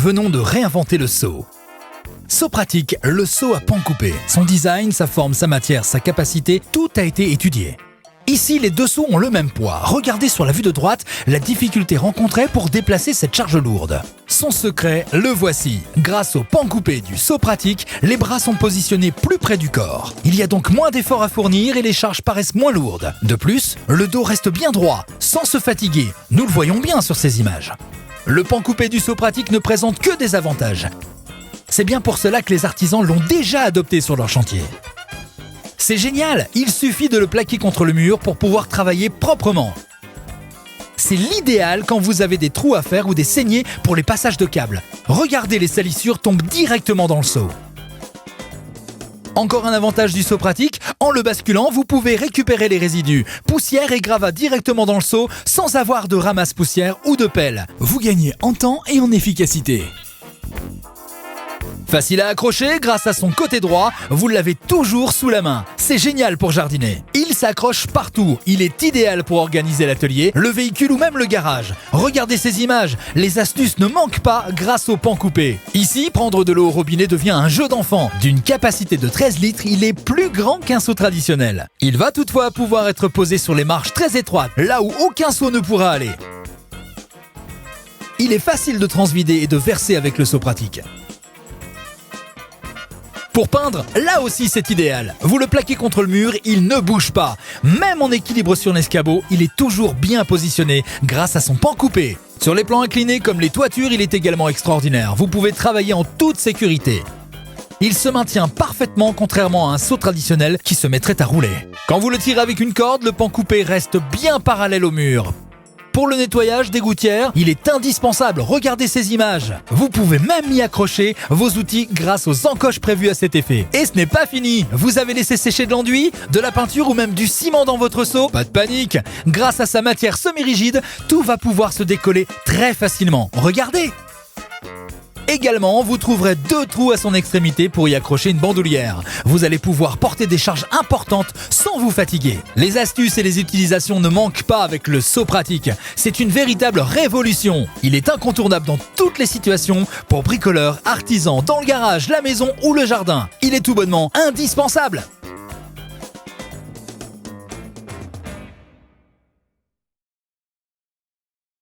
venons de réinventer le seau. Seau pratique, le seau à pan coupé. Son design, sa forme, sa matière, sa capacité, tout a été étudié. Ici, les deux seaux ont le même poids. Regardez sur la vue de droite la difficulté rencontrée pour déplacer cette charge lourde. Son secret, le voici. Grâce au pan coupé du seau pratique, les bras sont positionnés plus près du corps. Il y a donc moins d'efforts à fournir et les charges paraissent moins lourdes. De plus, le dos reste bien droit, sans se fatiguer. Nous le voyons bien sur ces images. Le pan coupé du seau pratique ne présente que des avantages. C'est bien pour cela que les artisans l'ont déjà adopté sur leur chantier. C'est génial, il suffit de le plaquer contre le mur pour pouvoir travailler proprement. C'est l'idéal quand vous avez des trous à faire ou des saignées pour les passages de câbles. Regardez, les salissures tombent directement dans le seau. Encore un avantage du seau pratique, en le basculant, vous pouvez récupérer les résidus, poussière et gravats directement dans le seau sans avoir de ramasse-poussière ou de pelle. Vous gagnez en temps et en efficacité. Facile à accrocher, grâce à son côté droit, vous l'avez toujours sous la main. C'est génial pour jardiner. Il s'accroche partout. Il est idéal pour organiser l'atelier, le véhicule ou même le garage. Regardez ces images. Les astuces ne manquent pas grâce au pan coupé. Ici, prendre de l'eau au robinet devient un jeu d'enfant. D'une capacité de 13 litres, il est plus grand qu'un seau traditionnel. Il va toutefois pouvoir être posé sur les marches très étroites, là où aucun seau ne pourra aller. Il est facile de transvider et de verser avec le seau pratique. Pour peindre, là aussi c'est idéal. Vous le plaquez contre le mur, il ne bouge pas. Même en équilibre sur l'escabeau, il est toujours bien positionné grâce à son pan coupé. Sur les plans inclinés comme les toitures, il est également extraordinaire. Vous pouvez travailler en toute sécurité. Il se maintient parfaitement contrairement à un seau traditionnel qui se mettrait à rouler. Quand vous le tirez avec une corde, le pan coupé reste bien parallèle au mur. Pour le nettoyage des gouttières, il est indispensable. Regardez ces images. Vous pouvez même y accrocher vos outils grâce aux encoches prévues à cet effet. Et ce n'est pas fini. Vous avez laissé sécher de l'enduit, de la peinture ou même du ciment dans votre seau? Pas de panique. Grâce à sa matière semi-rigide, tout va pouvoir se décoller très facilement. Regardez. Également, vous trouverez 2 trous à son extrémité pour y accrocher une bandoulière. Vous allez pouvoir porter des charges importantes sans vous fatiguer. Les astuces et les utilisations ne manquent pas avec le seau pratique. C'est une véritable révolution. Il est incontournable dans toutes les situations pour bricoleurs, artisans, dans le garage, la maison ou le jardin. Il est tout bonnement indispensable.